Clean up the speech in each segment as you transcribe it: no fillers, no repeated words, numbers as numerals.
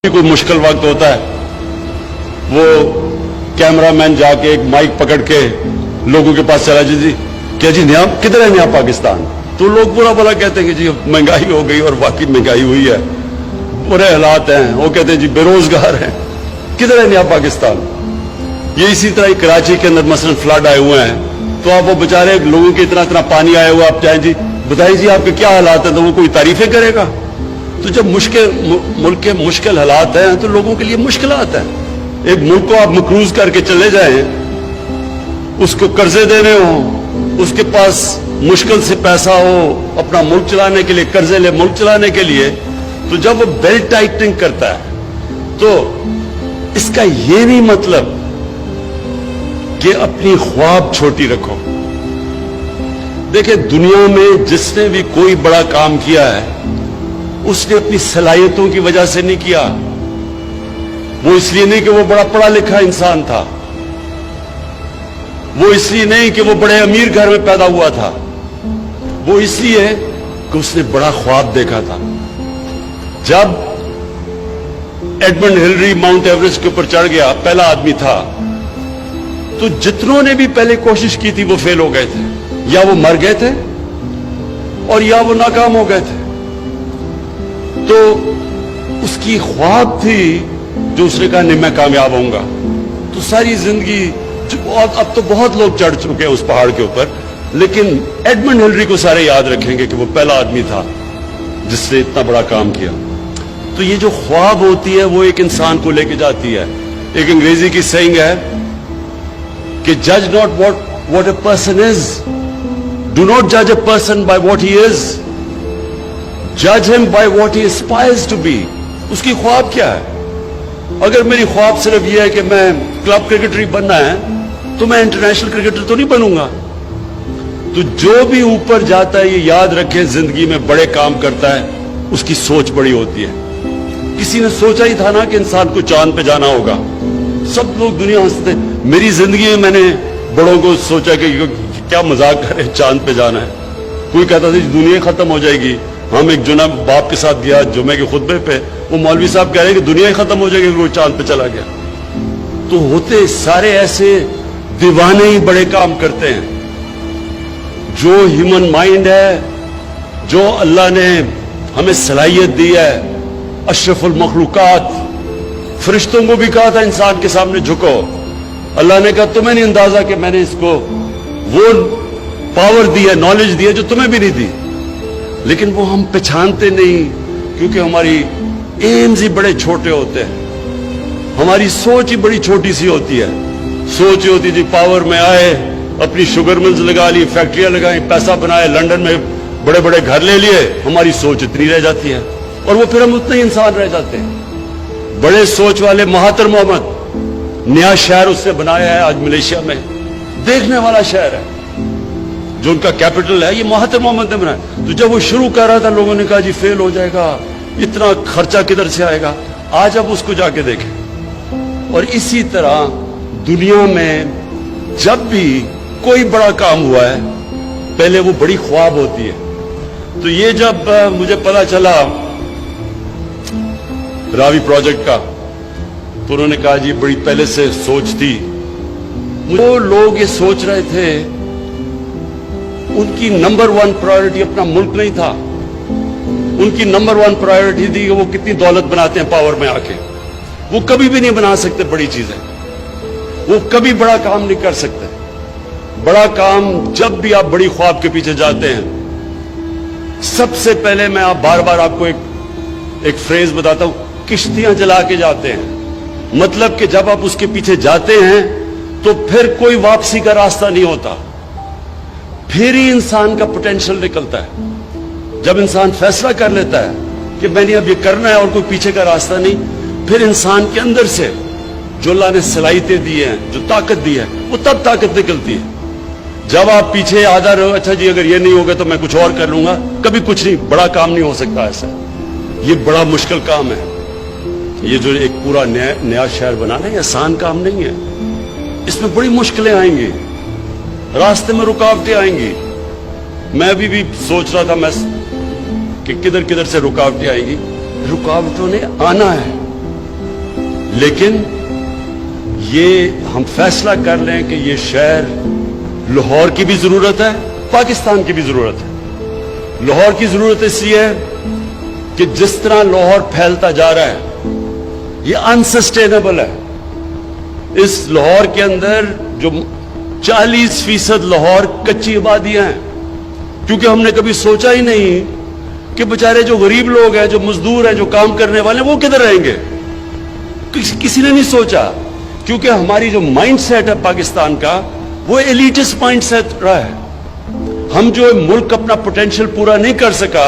कोई मुश्किल वक्त होता है, वो कैमरा मैन जाके एक माइक पकड़ के लोगों के पास चला जी क्या जी नया किधर है नया पाकिस्तान। तो लोग बुरा भला कहते हैं कि जी महंगाई हो गई, और वाकई महंगाई हुई है, बुरे हालात हैं। वो कहते हैं जी बेरोजगार हैं, किधर है नया पाकिस्तान। ये इसी तरह कराची के अंदर मसलन फ्लड आए हुए हैं, तो आप वो बेचारे लोगों के इतना इतना पानी आया हुआ, आप जाएं जी बताइए जी आपके क्या हालात हैं, तो वो कोई तारीफें करेगा। तो जब मुल्क के मुश्किल हालात हैं तो लोगों के लिए मुश्किलात हैं। एक मुल्क को आप मकरूज करके चले जाएं, उसको कर्जे देने हो, उसके पास मुश्किल से पैसा हो अपना मुल्क चलाने के लिए, कर्जे ले मुल्क चलाने के लिए, तो जब वो बेल्ट टाइटनिंग करता है तो इसका ये नहीं मतलब कि अपनी ख्वाब छोटी रखो। देखिए दुनिया में जिसने भी कोई बड़ा काम किया है उसने अपनी सलाहियतों की वजह से नहीं किया। वो इसलिए नहीं कि वो बड़ा पढ़ा लिखा इंसान था, वो इसलिए नहीं कि वो बड़े अमीर घर में पैदा हुआ था, वो इसलिए कि उसने बड़ा ख्वाब देखा था। जब एडमंड हिलरी माउंट एवरेस्ट के ऊपर चढ़ गया, पहला आदमी था, तो जितनों ने भी पहले कोशिश की थी वो फेल हो गए थे, या वो मर गए थे और या वो नाकाम हो गए थे। तो उसकी ख्वाब थी जो उसने कहा नहीं मैं कामयाब होऊंगा। तो सारी जिंदगी, अब तो बहुत लोग चढ़ चुके हैं उस पहाड़ के ऊपर, लेकिन एडमंड हिलरी को सारे याद रखेंगे कि वो पहला आदमी था जिसने इतना बड़ा काम किया। तो ये जो ख्वाब होती है वो एक इंसान को लेके जाती है। एक अंग्रेजी की सेइंग है कि जज not what a person is, do not जज a person by what he is, जज him by what he aspires to be. उसकी ख्वाब क्या है? अगर मेरी ख्वाब सिर्फ यह है कि मैं क्लब क्रिकेटर बनना है तो मैं इंटरनेशनल क्रिकेटर तो नहीं बनूंगा। तो जो भी ऊपर जाता है ये याद रखें, जिंदगी में बड़े काम करता है उसकी सोच बड़ी होती है। किसी ने सोचा ही था ना कि इंसान को चांद पे जाना होगा, सब लोग दुनिया हंसते। मेरी जिंदगी में मैंने बड़ों को सोचा कि क्या मजाक करे, चांद पे जाना है। कोई कहता था दुनिया खत्म हो जाएगी। हम एक जुना बाप के साथ गया जुमे के खुतबे पे, वो मौलवी साहब कह रहे हैं कि दुनिया ही खत्म हो जाएगी, वो चांद पे चला गया। तो होते सारे ऐसे दीवाने ही बड़े काम करते हैं। जो ह्यूमन माइंड है, जो अल्लाह ने हमें सलाहियत दी है, अशरफुल मखलूकात, फरिश्तों को भी कहा था इंसान के सामने झुको। अल्लाह ने कहा तुम्हें नहीं अंदाजा कि मैंने इसको वो पावर दी है, नॉलेज दी है जो तुम्हें भी नहीं दी। लेकिन वो हम पहचानते नहीं क्योंकि हमारी एम्स ही बड़े छोटे होते हैं, हमारी सोच ही बड़ी छोटी सी होती है। सोच ही होती थी पावर में आए, अपनी शुगर मिल्स लगा ली, फैक्ट्रियां लगाई, पैसा बनाए, लंदन में बड़े बड़े घर ले लिए। हमारी सोच इतनी रह जाती है और वो फिर हम उतने ही इंसान रह जाते हैं। बड़े सोच वाले महातिर मोहम्मद, नया शहर उसने बनाया है आज मलेशिया में, देखने वाला शहर है, जो उनका कैपिटल है, ये महातिर मोहम्मद ने बनाया। तो जब वो शुरू कर रहा था लोगों ने कहा जी फेल हो जाएगा, इतना खर्चा किधर से आएगा। आज अब उसको जाके देखें। और इसी तरह दुनिया में जब भी कोई बड़ा काम हुआ है पहले वो बड़ी ख्वाब होती है। तो ये जब मुझे पता चला रावी प्रोजेक्ट का, तो उन्होंने कहा जी बड़ी पहले से सोच थी। वो लोग ये सोच रहे थे, उनकी नंबर वन प्रायोरिटी अपना मुल्क नहीं था, उनकी नंबर वन प्रायोरिटी थी कि वो कितनी दौलत बनाते हैं पावर में आके। वो कभी भी नहीं बना सकते बड़ी चीजें, वो कभी बड़ा काम नहीं कर सकते। बड़ा काम जब भी आप बड़ी ख्वाब के पीछे जाते हैं, सबसे पहले मैं आप बार बार आपको एक फ्रेज बताता हूं, किश्तियां जला के जाते हैं। मतलब कि जब आप उसके पीछे जाते हैं तो फिर कोई वापसी का रास्ता नहीं होता, फिर ही इंसान का पोटेंशियल निकलता है। जब इंसान फैसला कर लेता है कि मैंने अब ये करना है और कोई पीछे का रास्ता नहीं, फिर इंसान के अंदर से जो अल्लाह ने सलाहियतें दी हैं, जो ताकत दी है, वो तब ताकत निकलती है। जब आप पीछे आधा रहो, अच्छा जी अगर ये नहीं होगा तो मैं कुछ और कर लूंगा, कभी कुछ नहीं, बड़ा काम नहीं हो सकता ऐसा। ये बड़ा मुश्किल काम है। ये जो एक पूरा नया शहर बनाना है आसान काम नहीं है, इसमें बड़ी मुश्किलें आएंगी, रास्ते में रुकावटें आएंगी। मैं अभी भी सोच रहा था मैं कि किधर किधर से रुकावटें आएंगी। रुकावटों ने आना है, لیکن یہ ہم فیصلہ کر لیں کہ یہ شہر لاہور کی بھی ضرورت ہے, پاکستان کی بھی ضرورت ہے. لاہور کی ضرورت اس لیے ہے کہ جس طرح لاہور پھیلتا جا رہا ہے یہ انسسٹینیبل ہے. اس لاہور کے اندر جو 40% لاہور کچی آبادیاں ہیں, کیونکہ ہم نے کبھی سوچا ہی نہیں کہ بیچارے جو غریب لوگ ہیں, جو مزدور ہیں, جو کام کرنے والے ہیں, وہ کدھر رہیں گے. کسی نے نہیں سوچا, کیونکہ ہماری جو مائنڈ سیٹ ہے پاکستان کا وہ ایلیٹس مائنڈ سیٹ رہا ہے. ہم جو ملک اپنا پوٹینشیل پورا نہیں کر سکا,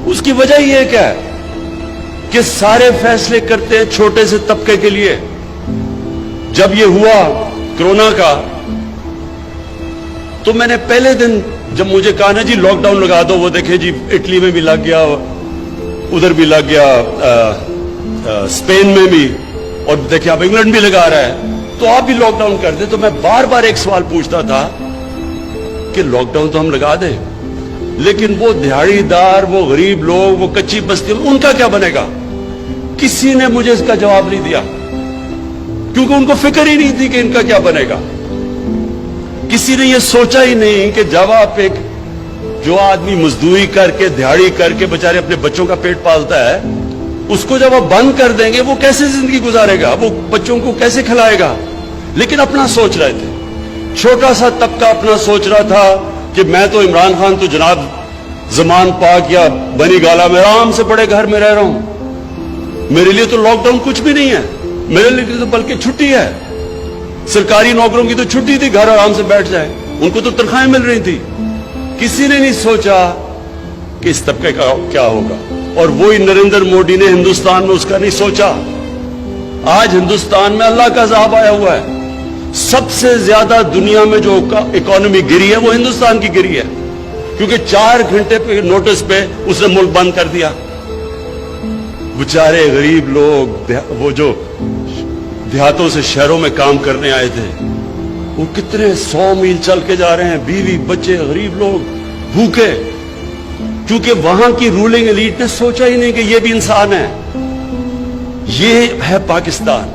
اس کی وجہ یہ کیا ہے کہ سارے فیصلے کرتے ہیں چھوٹے سے طبقے کے لیے. جب یہ ہوا کرونا کا, تو میں نے پہلے دن جب مجھے کہا نا جی لاک ڈاؤن لگا دو, وہ دیکھیں جی اٹلی میں بھی لگ گیا, ادھر بھی لگ گیا, اسپین میں بھی, اور دیکھیں اب انگلینڈ بھی لگا رہا ہے, تو آپ بھی لاک ڈاؤن کر دیں. تو میں بار بار ایک سوال پوچھتا تھا کہ لاک ڈاؤن تو ہم لگا دیں, لیکن وہ دیہڑی دار, وہ غریب لوگ, وہ کچی بستی, ان کا کیا بنے گا؟ کسی نے مجھے اس کا جواب نہیں دیا, کیونکہ ان کو فکر ہی نہیں تھی کہ ان کا کیا بنے گا. کسی نے یہ سوچا ہی نہیں کہ جب آپ ایک جو آدمی مزدوری کر کے, دیہڑی کر کے بیچارے اپنے بچوں کا پیٹ پالتا ہے, اس کو جب آپ بند کر دیں گے وہ کیسے زندگی گزارے گا, وہ بچوں کو کیسے کھلائے گا. لیکن اپنا سوچ رہے تھے, چھوٹا سا طبقہ اپنا سوچ رہا تھا کہ میں تو عمران خان تو جناب زمان پاک یا بنی گالا میں آرام سے بڑے گھر میں رہ رہا ہوں, میرے لیے تو لاک ڈاؤن کچھ بھی نہیں ہے, میرے لیے تو بلکہ چھٹی ہے. سرکاری نوکروں کی تو چھٹی تھی, گھر آرام سے بیٹھ جائے, ان کو تو تنخواہیں مل رہی تھی. کسی نے نہیں سوچا کہ اس طبقے کا کیا ہوگا, اور وہی نریندر مودی نے ہندوستان میں اس کا نہیں سوچا. آج ہندوستان میں اللہ کا عذاب آیا ہوا ہے. سب سے زیادہ دنیا میں جو اکانومی گری ہے وہ ہندوستان کی گری ہے, کیونکہ 4 گھنٹے پہ نوٹس پہ اس نے ملک بند کر دیا. بیچارے غریب لوگ, وہ جو دیہاتوں سے شہروں میں کام کرنے آئے تھے, وہ کتنے 100 میل چل کے جا رہے ہیں, بیوی بچے, غریب لوگ بھوکے, کیونکہ وہاں کی رولنگ ایلیٹ نے سوچا ہی نہیں کہ یہ بھی انسان ہے. یہ ہے پاکستان.